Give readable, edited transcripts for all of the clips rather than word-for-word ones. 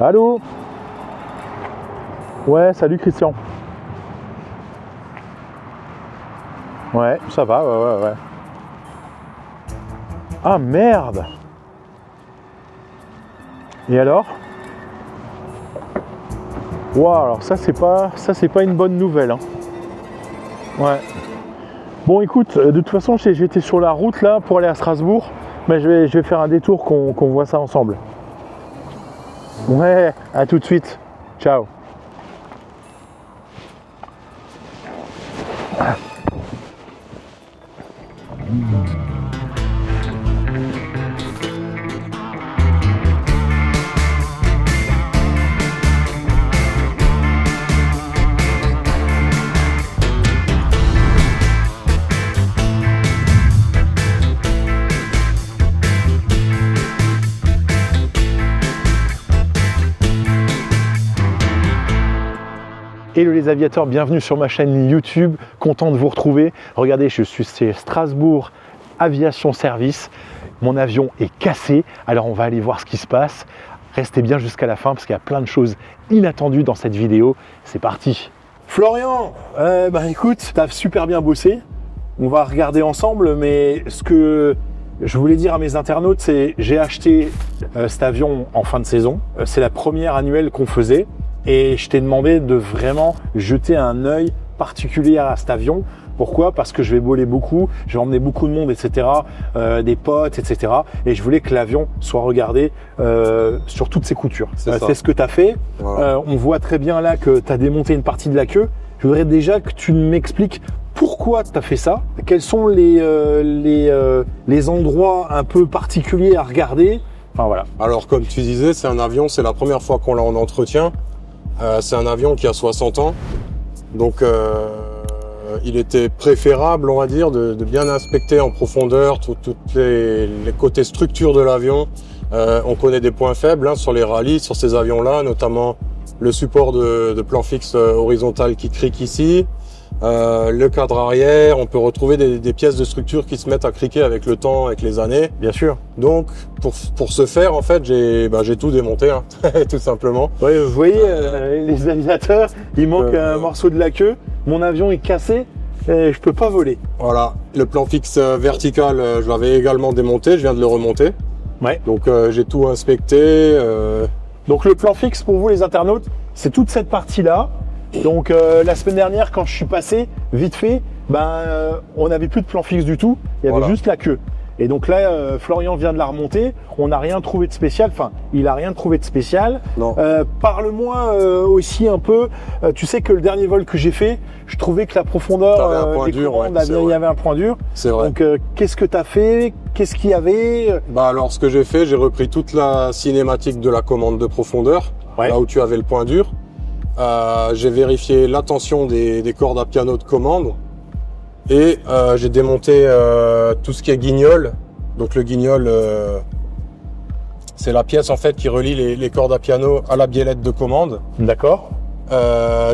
Allô? Ouais, salut Christian. Ouais, ça va, ouais. Ah merde! Et alors? Wow, alors ça c'est pas une bonne nouvelle, hein. Ouais. Bon écoute, de toute façon j'étais sur la route là pour aller à Strasbourg, mais je vais faire un détour qu'on voit ça ensemble. Ouais, à tout de suite. Ciao. Hello les aviateurs, bienvenue sur ma chaîne YouTube, content de vous retrouver. Regardez, je suis chez Strasbourg Aviation Service, mon avion est cassé, alors on va aller voir ce qui se passe. Restez bien jusqu'à la fin parce qu'il y a plein de choses inattendues dans cette vidéo. C'est parti. Florian, écoute, t'as super bien bossé, on va regarder ensemble, mais ce que je voulais dire à mes internautes, c'est j'ai acheté cet avion en fin de saison, c'est la première annuelle qu'on faisait. Et je t'ai demandé de vraiment jeter un œil particulier à cet avion. Pourquoi? Parce que je vais voler beaucoup, je vais emmener beaucoup de monde, etc., des potes, etc. Et je voulais que l'avion soit regardé sur toutes ses coutures. C'est ce que tu as fait. Voilà. On voit très bien là que tu as démonté une partie de la queue. Je voudrais déjà que tu m'expliques pourquoi tu as fait ça. Quels sont les endroits un peu particuliers à regarder. Enfin voilà. Alors comme tu disais, c'est un avion, c'est la première fois qu'on l'a en entretien. C'est un avion qui a 60 ans, donc il était préférable, on va dire, de bien inspecter en profondeur tous les côtés structure de l'avion. On connaît des points faibles sur les rallyes, sur ces avions-là, notamment le support de plan fixe horizontal qui crique ici, le cadre arrière. On peut retrouver des pièces de structure qui se mettent à criquer avec le temps, avec les années. Bien sûr. Donc pour ce faire, en fait, j'ai tout démonté, tout simplement. Oui, vous voyez, les aviateurs, il manque un morceau de la queue. Mon avion est cassé, et je peux pas voler. Voilà, le plan fixe vertical, je l'avais également démonté, je viens de le remonter. Ouais. Donc j'ai tout inspecté. Donc le plan fixe pour vous les internautes, c'est toute cette partie-là. Donc la semaine dernière, quand je suis passé, vite fait, on n'avait plus de plan fixe du tout, il y avait juste la queue. Et donc là, Florian vient de la remonter, on n'a rien trouvé de spécial, enfin, il n'a rien trouvé de spécial. Non. Parle-moi aussi un peu, tu sais que le dernier vol que j'ai fait, je trouvais que la profondeur des commandes, il y avait un point dur. C'est vrai. Donc qu'est-ce que tu as fait? Qu'est-ce qu'il y avait? Alors ce que j'ai fait, j'ai repris toute la cinématique de la commande de profondeur, là où tu avais le point dur. J'ai vérifié la tension des cordes à piano de commande et j'ai démonté tout ce qui est guignol. Donc le guignol, c'est la pièce en fait qui relie les cordes à piano à la biellette de commande. D'accord.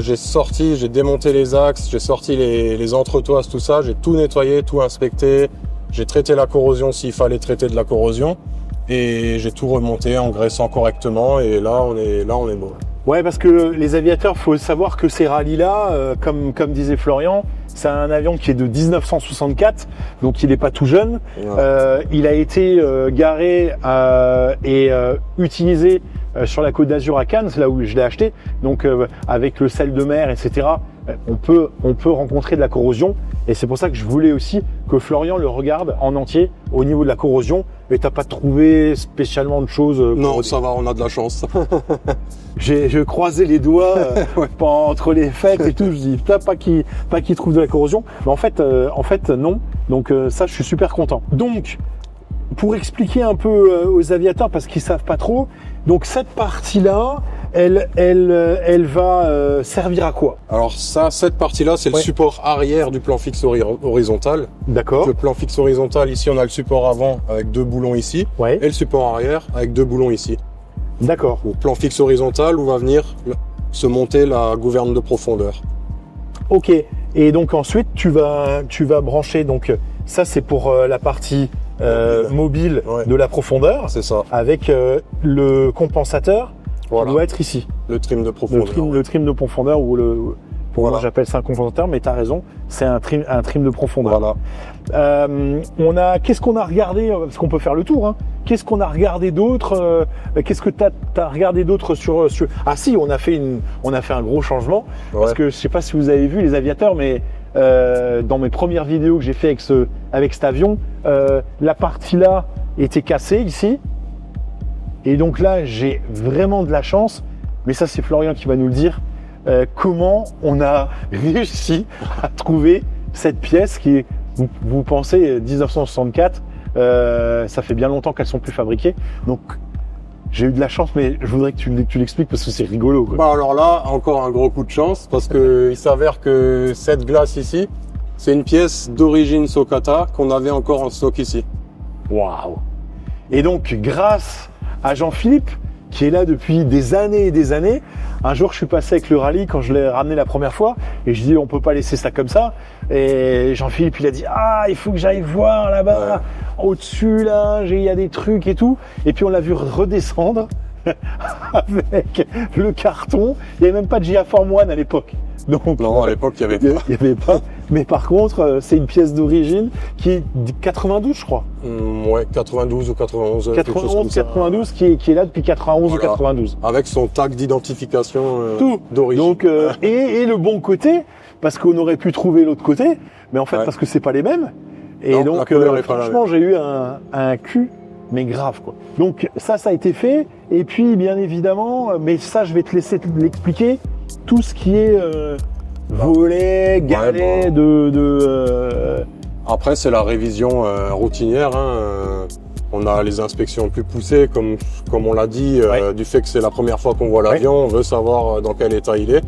J'ai démonté les axes, j'ai sorti les entretoises, tout ça, j'ai tout nettoyé, tout inspecté, j'ai traité la corrosion s'il fallait traiter de la corrosion et j'ai tout remonté en graissant correctement et là on est bon. Ouais, parce que les aviateurs, faut savoir que ces rallyes-là, comme disait Florian, c'est un avion qui est de 1964, donc il n'est pas tout jeune. Ouais. Il a été garé et utilisé sur la Côte d'Azur à Cannes, c'est là où je l'ai acheté. Donc avec le sel de mer, etc., on peut rencontrer de la corrosion. Et c'est pour ça que je voulais aussi que Florian le regarde en entier au niveau de la corrosion. Mais t'as pas trouvé spécialement de choses? Non, ça va, on a de la chance. Je croisais les doigts entre les fêtes et tout. Je dis pas qu'il trouve de la corrosion. Mais en fait non. Donc ça, je suis super content. Donc pour expliquer un peu aux aviateurs parce qu'ils savent pas trop. Donc cette partie-là, elle va servir à quoi? Alors cette partie-là, c'est le support arrière du plan fixe horizontal. D'accord. Le plan fixe horizontal, ici, on a le support avant avec 2 boulons ici. Ouais. Et le support arrière avec 2 boulons ici. D'accord. Le plan fixe horizontal où va venir se monter la gouverne de profondeur. Ok. Et donc ensuite, tu vas brancher. Donc ça, c'est pour la partie mobile de la profondeur. C'est ça. Avec le compensateur. Voilà. qui doit être ici. Le trim de profondeur. Le trim de profondeur ou pour Voilà. moi j'appelle ça un compensateur, mais tu as raison, c'est un trim de profondeur. Voilà. Qu'est-ce qu'on a regardé, parce qu'on peut faire le tour, hein. Qu'est-ce qu'on a regardé d'autre, qu'est-ce que tu as regardé d'autre sur... Ah si, on a fait un gros changement, parce que je sais pas si vous avez vu les aviateurs, mais dans mes premières vidéos que j'ai fait avec cet avion, la partie là était cassée ici, et donc là j'ai vraiment de la chance, mais ça c'est Florian qui va nous le dire, comment on a réussi à trouver cette pièce qui est, vous pensez, 1964, ça fait bien longtemps qu'elles sont plus fabriquées, donc j'ai eu de la chance, mais je voudrais que tu l'expliques parce que c'est rigolo, quoi. Bah alors là, encore un gros coup de chance, parce que il s'avère que cette glace ici, c'est une pièce d'origine Socata qu'on avait encore en stock ici. Waouh! Et donc, grâce à Jean-Philippe, qui est là depuis des années et des années, un jour je suis passé avec le rallye quand je l'ai ramené la première fois, et je dis on peut pas laisser ça comme ça. Et Jean-Philippe il a dit ah il faut que j'aille voir là-bas, au-dessus là, il y a des trucs et tout. Et puis on l'a vu redescendre avec le carton. Il n'y avait même pas de GA Form 1 à l'époque. Donc, Non, à l'époque il y avait pas. Il y avait pas. Mais par contre, c'est une pièce d'origine qui est de 92, je crois. Ouais, 92 ou 91. quelque chose comme ça. 92, qui est là depuis 91 Voilà. ou 92. Avec son tag d'identification Tout. d'origine. Donc, et le bon côté, parce qu'on aurait pu trouver l'autre côté, mais en fait, Ouais. parce que c'est pas les mêmes. Et Non, la donc, couleur est pas la franchement, j'ai eu un cul, mais grave, quoi. Donc, ça a été fait. Et puis, bien évidemment, mais ça, je vais te laisser l'expliquer, tout ce qui est volet, galet, Après, c'est la révision routinière. On a les inspections plus poussées, comme on l'a dit, du fait que c'est la première fois qu'on voit l'avion, on veut savoir dans quel état il est.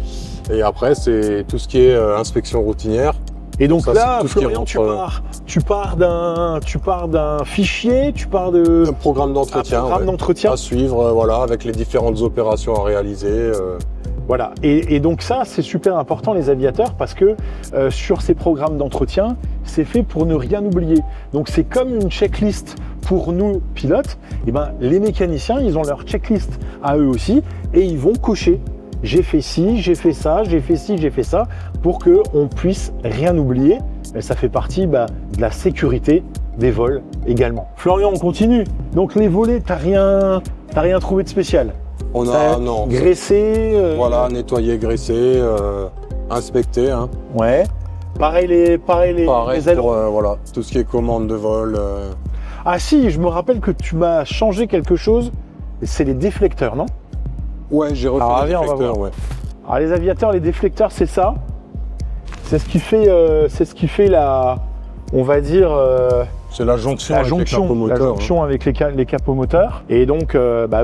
Et après, c'est tout ce qui est inspection routinière. Et donc Ça, là, c'est tout ce qui Florian, rentre, tu pars d'un fichier, tu pars de Un programme d'entretien. un programme d'entretien. À suivre, voilà, avec les différentes opérations à réaliser. Voilà. Et donc ça, c'est super important les aviateurs parce que sur ces programmes d'entretien, c'est fait pour ne rien oublier. Donc c'est comme une checklist pour nous pilotes. Et ben les mécaniciens, ils ont leur checklist à eux aussi et ils vont cocher. J'ai fait ci, j'ai fait ça, j'ai fait ci, j'ai fait ça, pour qu'on puisse rien oublier. Et ça fait partie de la sécurité des vols également. Florian, on continue. Donc les volets, t'as rien trouvé de spécial. On a, non. Graissé. Voilà, nettoyer, graisser, inspecter. Ouais. Pareil les Pareil ailerons. pour voilà, tout ce qui est commande de vol. Ah si, je me rappelle que tu m'as changé quelque chose. C'est les déflecteurs, non? Ouais, j'ai refait Alors, les viens, on va déflecteurs, voir. ouais. Alors les aviateurs, les déflecteurs, c'est ça. C'est ce qui fait la, on va dire, C'est la jonction la avec les jonction, capots la moteurs. jonction avec les capots moteurs. Et donc,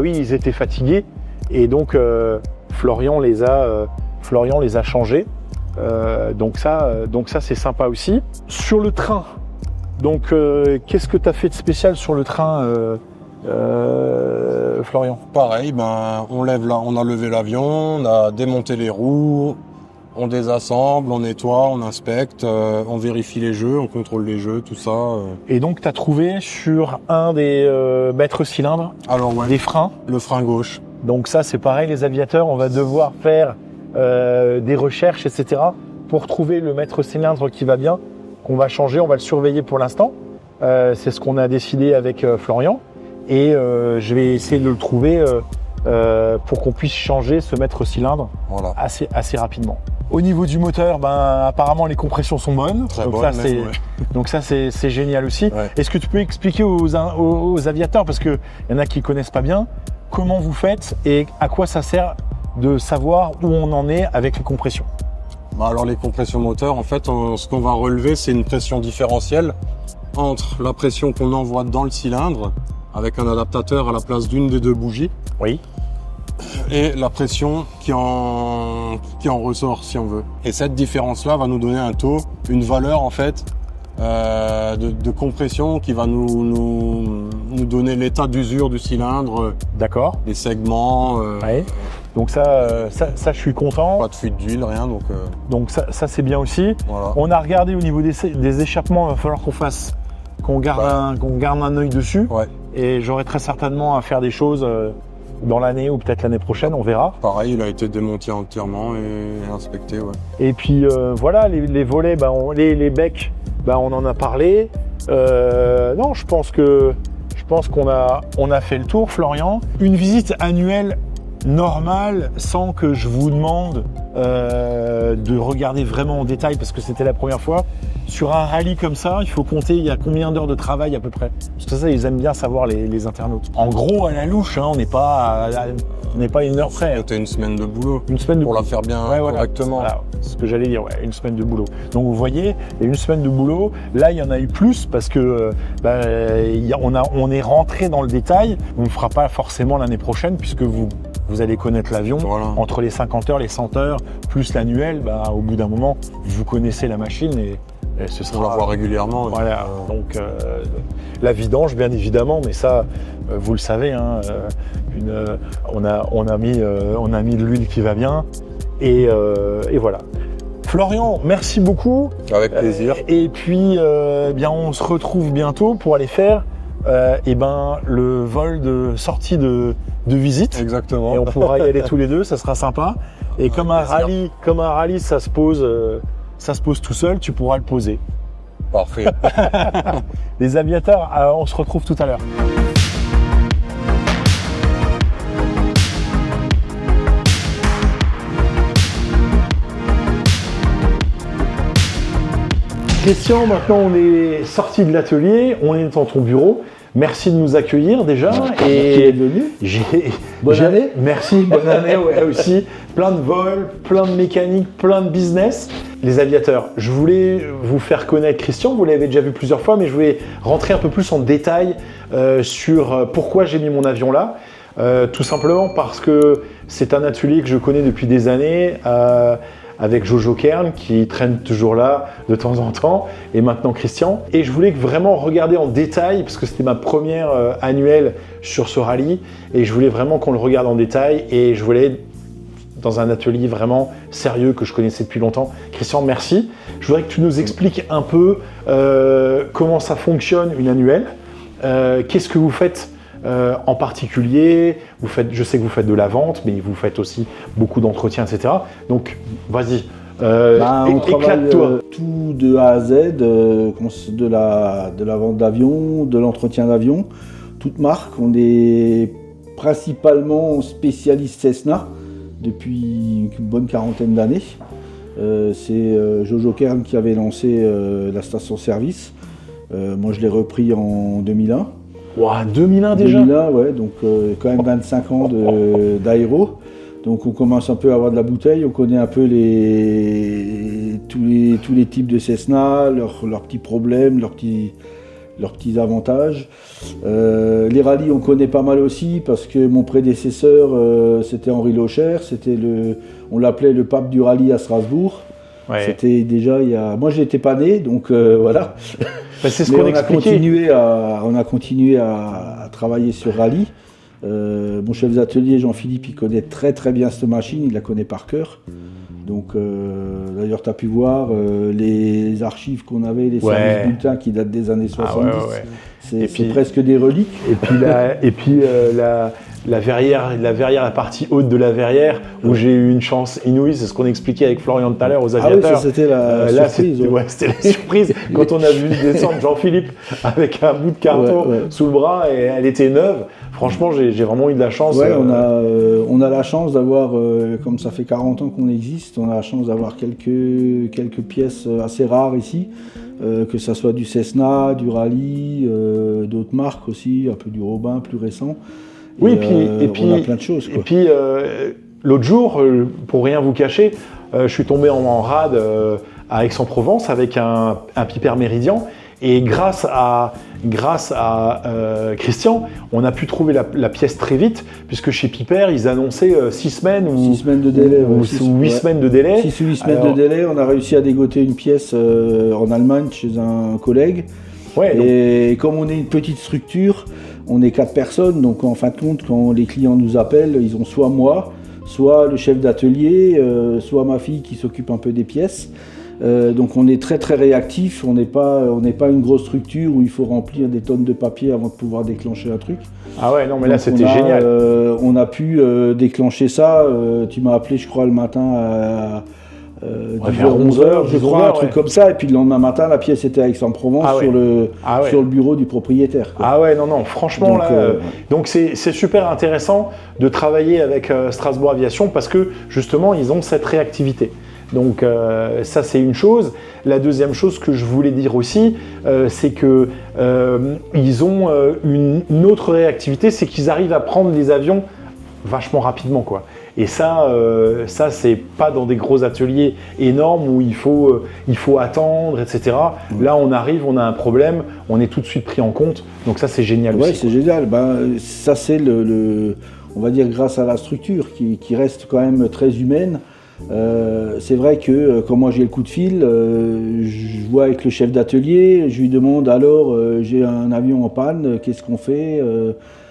oui, ils étaient fatigués. Et donc, Florian les a changés. Donc ça, c'est sympa aussi. Sur le train. Donc, qu'est-ce que tu as fait de spécial sur le train, Florian? Pareil, on a levé l'avion, on a démonté les roues, on désassemble, on nettoie, on inspecte, on vérifie les jeux, on contrôle les jeux, tout ça. Et donc, tu as trouvé sur un des mètres cylindres Alors ouais, des freins. le frein gauche. Donc ça, c'est pareil, les aviateurs, on va devoir faire des recherches, etc. pour trouver le mètre cylindre qui va bien, qu'on va changer, on va le surveiller pour l'instant. C'est ce qu'on a décidé avec Florian. Et je vais essayer de le trouver pour qu'on puisse changer ce mètre cylindre Voilà. assez rapidement. Au niveau du moteur, apparemment les compressions sont bonnes. Très donc, bonne, ça, même, ouais. donc ça, c'est génial aussi. Ouais. Est-ce que tu peux expliquer aux aviateurs, parce qu'il y en a qui ne connaissent pas bien, comment vous faites et à quoi ça sert de savoir où on en est avec les compressions? Alors les compressions moteurs, en fait, ce qu'on va relever, c'est une pression différentielle entre la pression qu'on envoie dans le cylindre, avec un adaptateur à la place d'une des deux bougies, Oui. et la pression qui en ressort, si on veut. Et cette différence-là va nous donner un taux, une valeur en fait de compression qui va nous donner l'état d'usure du cylindre, D'accord. les segments, Ouais. Donc ça, je suis content. pas de fuite d'huile, rien. Donc ça c'est bien aussi. Voilà. On a regardé au niveau des échappements, il va falloir qu'on garde un œil dessus. Ouais. Et j'aurai très certainement à faire des choses dans l'année ou peut-être l'année prochaine, on verra. Pareil, il a été démonté entièrement et inspecté, ouais. Et puis voilà, les volets, les becs, on en a parlé. Non, je pense qu'on a fait le tour, Florian. Une visite annuelle normale, sans que je vous demande de regarder vraiment en détail, parce que c'était la première fois. Sur un rallye comme ça, il faut compter, il y a combien d'heures de travail à peu près? Parce que ça, ils aiment bien savoir les internautes. En gros, à la louche, on n'est pas une heure près. C'était une semaine de boulot. Une semaine de pour la faire bien correctement. Voilà, c'est ce que j'allais dire, une semaine de boulot. Donc vous voyez, il y a une semaine de boulot. Là, il y en a eu plus parce que on est rentré dans le détail. On ne fera pas forcément l'année prochaine puisque vous allez connaître l'avion. Voilà. Entre les 50 heures, les 100 heures, plus l'annuel, au bout d'un moment, vous connaissez la machine et ce sera... On la voit régulièrement. Voilà, donc la vidange, bien évidemment, mais ça, vous le savez, on a mis de l'huile qui va bien et voilà. Florian, merci beaucoup. Avec plaisir. Et puis, on se retrouve bientôt pour aller faire le vol de sortie de visite. Exactement. Et on pourra y aller tous les deux, ça sera sympa. Et comme un rallye, ça se pose tout seul, tu pourras le poser. Parfait. Les aviateurs, on se retrouve tout à l'heure. Christian, maintenant on est sorti de l'atelier, on est dans ton bureau. Merci de nous accueillir déjà. Et venu. Bonne année. Merci, bonne année aussi. Plein de vols, plein de mécanique, plein de business. Les aviateurs, je voulais vous faire connaître Christian, vous l'avez déjà vu plusieurs fois, mais je voulais rentrer un peu plus en détail sur pourquoi j'ai mis mon avion là. Tout simplement parce que c'est un atelier que je connais depuis des années. Avec Jojo Kern qui traîne toujours là de temps en temps et maintenant Christian. Et je voulais vraiment regarder en détail parce que c'était ma première annuelle sur ce rallye et je voulais vraiment qu'on le regarde en détail et je voulais dans un atelier vraiment sérieux que je connaissais depuis longtemps. Christian, merci. Je voudrais que tu nous expliques un peu comment ça fonctionne une annuelle, qu'est-ce que vous faites en particulier, je sais que vous faites de la vente, mais vous faites aussi beaucoup d'entretien, etc. Donc, vas-y, éclate-toi. Tout de A à Z, de la vente d'avion, de l'entretien d'avion, toute marque. On est principalement spécialiste Cessna depuis une bonne quarantaine d'années. C'est Jojo Kern qui avait lancé la station-service. Moi, je l'ai repris en 2001. Wow, 2001 déjà 2001, ouais, donc quand même 25 ans d'aéro. Donc on commence un peu à avoir de la bouteille, on connaît un peu tous les types de Cessna, leurs petits problèmes, leurs petits avantages. Les rallyes, on connaît pas mal aussi parce que mon prédécesseur, c'était Henri Locher, on l'appelait le pape du rallye à Strasbourg. Ouais. C'était déjà moi je n'étais pas né, donc voilà. C'est ce qu'on expliquait. On a continué à travailler sur rallye. Mon chef d'atelier Jean-Philippe, il connaît très très bien cette machine, il la connaît par cœur. Donc d'ailleurs tu as pu voir les archives qu'on avait, les services bulletins qui datent des années 70. C'est presque des reliques. Et puis la verrière, la partie haute de la verrière, où j'ai eu une chance inouïe, c'est ce qu'on expliquait avec Florian tout à l'heure aux aviateurs. Ah oui, ça c'était la surprise. C'était la surprise quand on a vu descendre Jean-Philippe avec un bout de carton sous le bras et elle était neuve. Franchement, j'ai vraiment eu de la chance. Ouais, on a la chance d'avoir, comme ça fait 40 ans qu'on existe, on a la chance d'avoir quelques pièces assez rares ici, que ça soit du Cessna, du Rallye, d'autres marques aussi, un peu du Robin plus récent. Oui, et puis on a plein de choses. Et puis l'autre jour, pour rien vous cacher, je suis tombé en rade à Aix-en-Provence avec un Piper Meridian. Et grâce à Christian, on a pu trouver la pièce très vite, puisque chez Piper, ils annonçaient 6 semaines ou 6 semaines de délai, ou 8 semaines de délai. 6 ou 8 semaines de délai, on a réussi à dégoter une pièce en Allemagne chez un collègue. Ouais, et comme on est une petite structure, on est 4 personnes, donc en fin de compte, quand les clients nous appellent, ils ont soit moi, soit le chef d'atelier, soit ma fille qui s'occupe un peu des pièces. Donc on est très très réactif, on n'est pas une grosse structure où il faut remplir des tonnes de papier avant de pouvoir déclencher un truc. Ah ouais, non mais là Donc c'était génial. On a pu déclencher ça, tu m'as appelé je crois le matin à vers 11h, je crois, un truc comme ça, et puis le lendemain matin la pièce était à Aix-en-Provence sur le bureau du propriétaire, quoi. Ah ouais, non, franchement donc, là, donc c'est super intéressant de travailler avec Strasbourg Aviation parce que justement ils ont cette réactivité. Donc ça c'est une chose. La deuxième chose que je voulais dire aussi, c'est que ils ont une autre réactivité, c'est qu'ils arrivent à prendre les avions vachement rapidement, quoi. Et ça c'est pas dans des gros ateliers énormes où il faut attendre, etc. Là on arrive, on a un problème, on est tout de suite pris en compte. Donc ça c'est génial aussi. Ouais, c'est génial. Ça c'est on va dire grâce à la structure qui reste quand même très humaine. C'est vrai que quand moi j'ai le coup de fil, je vois avec le chef d'atelier, je lui demande alors j'ai un avion en panne, qu'est-ce qu'on fait,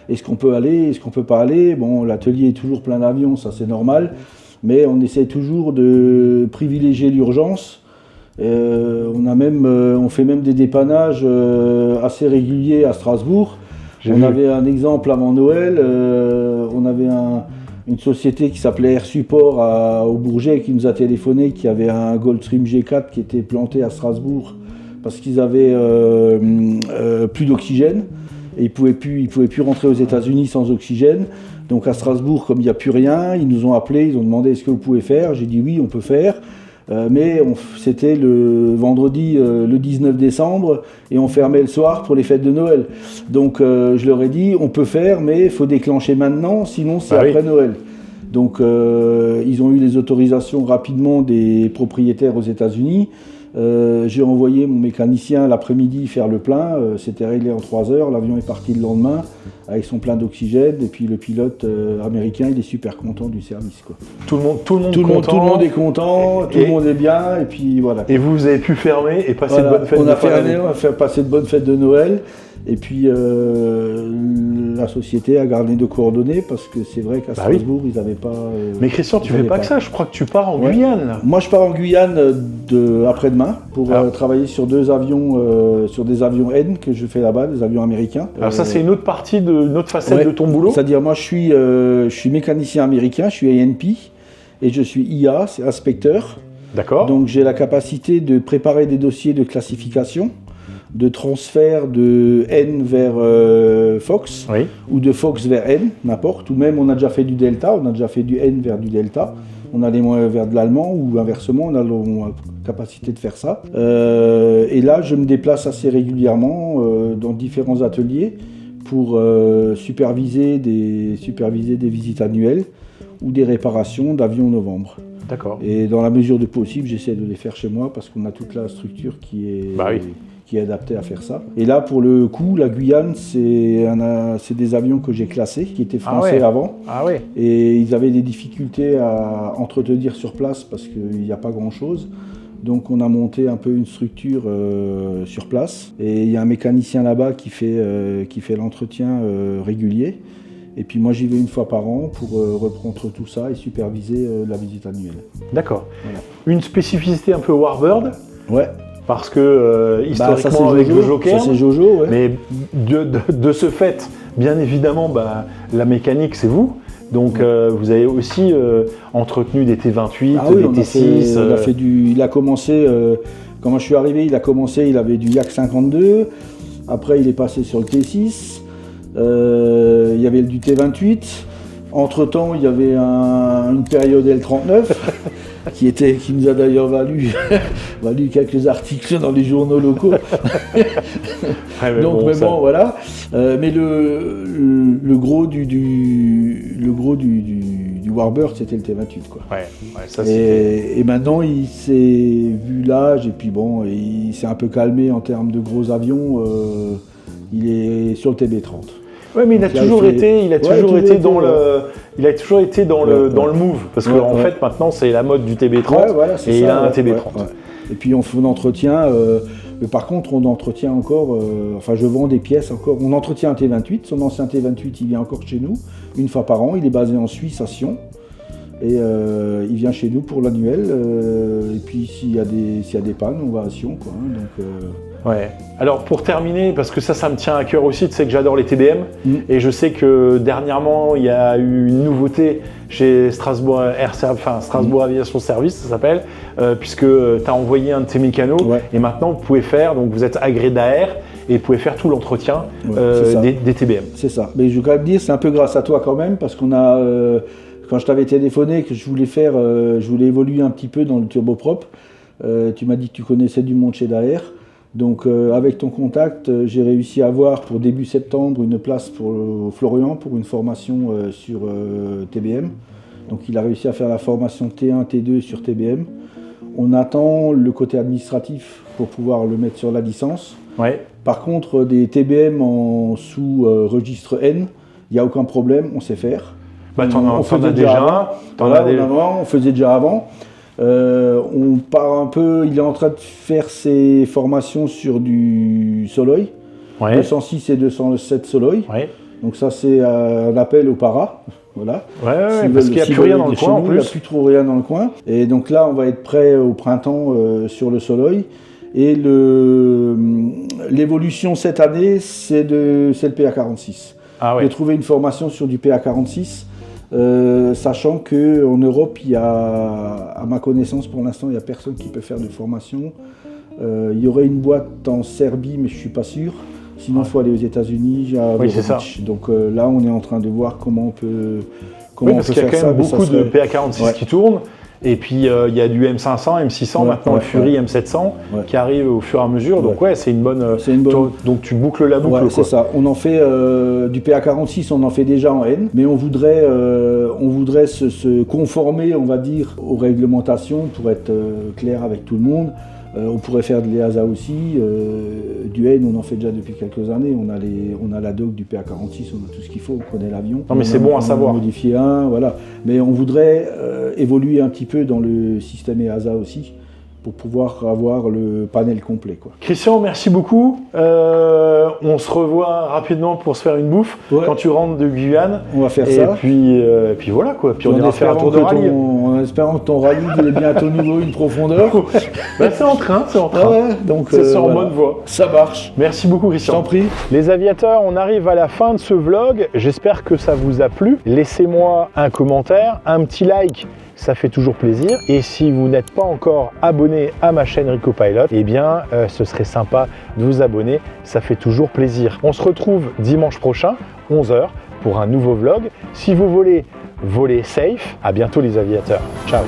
est-ce qu'on peut aller, est-ce qu'on peut pas aller. Bon, l'atelier est toujours plein d'avions, ça c'est normal, mais on essaie toujours de privilégier l'urgence. On fait même des dépannages assez réguliers à Strasbourg. Avait un exemple avant Noël, on avait une société qui s'appelait Air Support au Bourget qui nous a téléphoné, qui avait un Gulfstream G4 qui était planté à Strasbourg parce qu'ils avaient plus d'oxygène et ils pouvaient plus rentrer aux États-Unis sans oxygène. Donc à Strasbourg, comme il n'y a plus rien, ils nous ont appelés, ils ont demandé est-ce que vous pouvez faire. J'ai dit oui, on peut faire. Mais c'était le vendredi le 19 décembre et on fermait le soir pour les fêtes de Noël. Donc je leur ai dit on peut faire mais il faut déclencher maintenant, sinon c'est après Noël. Donc ils ont eu les autorisations rapidement des propriétaires aux États-Unis. J'ai envoyé mon mécanicien l'après-midi faire le plein, c'était réglé en 3 heures, l'avion est parti le lendemain avec son plein d'oxygène et puis le pilote américain il est super content du service, quoi. Tout le monde est content, tout le monde est bien et puis voilà. Et vous avez pu fermer et passer de bonnes fêtes de Noël. On a fait passer de bonnes fêtes de Noël et puis la société a gardé nos coordonnées parce que c'est vrai qu'à Strasbourg ils n'avaient pas... Mais Christian, tu fais pas que ça, je crois que tu pars en Guyane. Là. Moi je pars en Guyane après-demain pour travailler sur des avions N que je fais là-bas, des avions américains. Alors ça c'est une autre partie, une autre facette de ton boulot. C'est-à-dire moi je suis mécanicien américain, je suis ANP et je suis IA, c'est inspecteur. D'accord. Donc j'ai la capacité de préparer des dossiers de classification, de transfert de N vers Fox, ou de Fox vers N, n'importe, ou même on a déjà fait du Delta, on a déjà fait du N vers du Delta, on allait vers de l'allemand, ou inversement, on a la capacité de faire ça. Et là, je me déplace assez régulièrement dans différents ateliers pour superviser des visites annuelles ou des réparations d'avions novembre. D'accord. Et dans la mesure du possible, j'essaie de les faire chez moi parce qu'on a toute la structure qui est adaptée à faire ça. Et là, pour le coup, la Guyane, c'est des avions que j'ai classés, qui étaient français avant. Ah ouais. Et ils avaient des difficultés à entretenir sur place parce qu'il n'y a pas grand-chose. Donc on a monté un peu une structure sur place. Et il y a un mécanicien là-bas qui fait l'entretien régulier. Et puis moi j'y vais une fois par an pour reprendre tout ça et superviser la visite annuelle. D'accord. Voilà. Une spécificité un peu Warbird. Ouais. Parce que historiquement avec le Joker. Ça c'est Jojo, ouais. Mais de ce fait, bien évidemment, la mécanique c'est vous. Donc vous avez aussi entretenu des T28, des T6. Il a commencé, quand je suis arrivé, il avait du Yak 52. Après il est passé sur le T6. Il y avait du T28. Entre-temps, il y avait une période L39 qui nous a d'ailleurs valu quelques articles dans les journaux locaux. Donc, voilà. Mais le gros du Warbird, c'était le T28, quoi. Et maintenant, il s'est vu l'âge et puis bon, il s'est un peu calmé en termes de gros avions. Il est sur le TB30. Oui, mais il a toujours été dans le move, parce qu'en fait maintenant c'est la mode du TB30 et il a un TB30. Et puis on entretient, mais par contre on entretient encore, je vends des pièces encore, on entretient un T28, son ancien T28 il vient encore chez nous, une fois par an, il est basé en Suisse à Sion. Et il vient chez nous pour l'annuel. Et puis s'il y a des pannes, on va à Sion, quoi. Donc, Ouais. Alors pour terminer, parce que ça me tient à cœur aussi, tu sais que j'adore les TBM et je sais que dernièrement il y a eu une nouveauté chez Strasbourg Strasbourg Aviation Service, ça s'appelle, puisque tu as envoyé un de tes mécanos et maintenant vous pouvez faire, donc vous êtes agréé d'AR et vous pouvez faire tout l'entretien des TBM. C'est ça. Mais je veux quand même dire, c'est un peu grâce à toi quand même, parce qu'on a, quand je t'avais téléphoné que je voulais évoluer un petit peu dans le turboprop, tu m'as dit que tu connaissais du monde chez Daher. Donc avec ton contact, j'ai réussi à avoir pour début septembre une place pour Florian pour une formation sur TBM. Donc il a réussi à faire la formation T1, T2 sur TBM. On attend le côté administratif pour pouvoir le mettre sur la licence. Ouais. Par contre, des TBM sous registre N, il n'y a aucun problème, on sait faire. Bah, on faisait déjà avant. On part un peu, il est en train de faire ses formations sur du Soloy, 206 et 207 Soloy. Ouais. Donc ça c'est un appel au para. Voilà. Parce qu'il n'y a plus rien dans le coin en plus. Il n'y a plus trop rien dans le coin. Et donc là on va être prêt au printemps sur le Soloy. Et l'évolution cette année c'est le PA46. De trouver une formation sur du PA46. Sachant qu'en Europe, il y a, à ma connaissance pour l'instant, il n'y a personne qui peut faire de formation. Il y aurait une boîte en Serbie, mais je ne suis pas sûr. Sinon, il faut aller aux États-Unis. C'est ça. Donc là, on est en train de voir comment on peut parce qu'il y a quand même beaucoup de PA46 qui tournent. Et puis il y a du M500, M600, maintenant le Fury M700 qui arrive au fur et à mesure. Donc c'est une bonne. Donc tu boucles la boucle. C'est ça. On en fait du PA46, on en fait déjà en N, mais on voudrait se conformer, on va dire, aux réglementations pour être clair avec tout le monde. On pourrait faire de l'EASA aussi. Du N, on en fait déjà depuis quelques années. On a la doc du PA46, on a tout ce qu'il faut, on connaît l'avion. Non mais c'est bon à savoir. On a modifié un, voilà. Mais on voudrait évoluer un petit peu dans le système EASA aussi, pour pouvoir avoir le panel complet, quoi. Christian, merci beaucoup. On se revoit rapidement pour se faire une bouffe quand tu rentres de Guyane. On va faire ça. Et puis voilà quoi. Puis on ira faire un tour de rallye. En espérant que ton rallye ait bientôt nouveau une profondeur. C'est en train, donc c'est en bonne voie. Ça marche. Merci beaucoup Christian. Je t'en prie. Les aviateurs, on arrive à la fin de ce vlog. J'espère que ça vous a plu. Laissez-moi un commentaire, un petit like. Ça fait toujours plaisir. Et si vous n'êtes pas encore abonné à ma chaîne Rico Pilot, eh bien, ce serait sympa de vous abonner. Ça fait toujours plaisir. On se retrouve dimanche prochain, 11 h, pour un nouveau vlog. Si vous voulez voler safe, à bientôt les aviateurs. Ciao.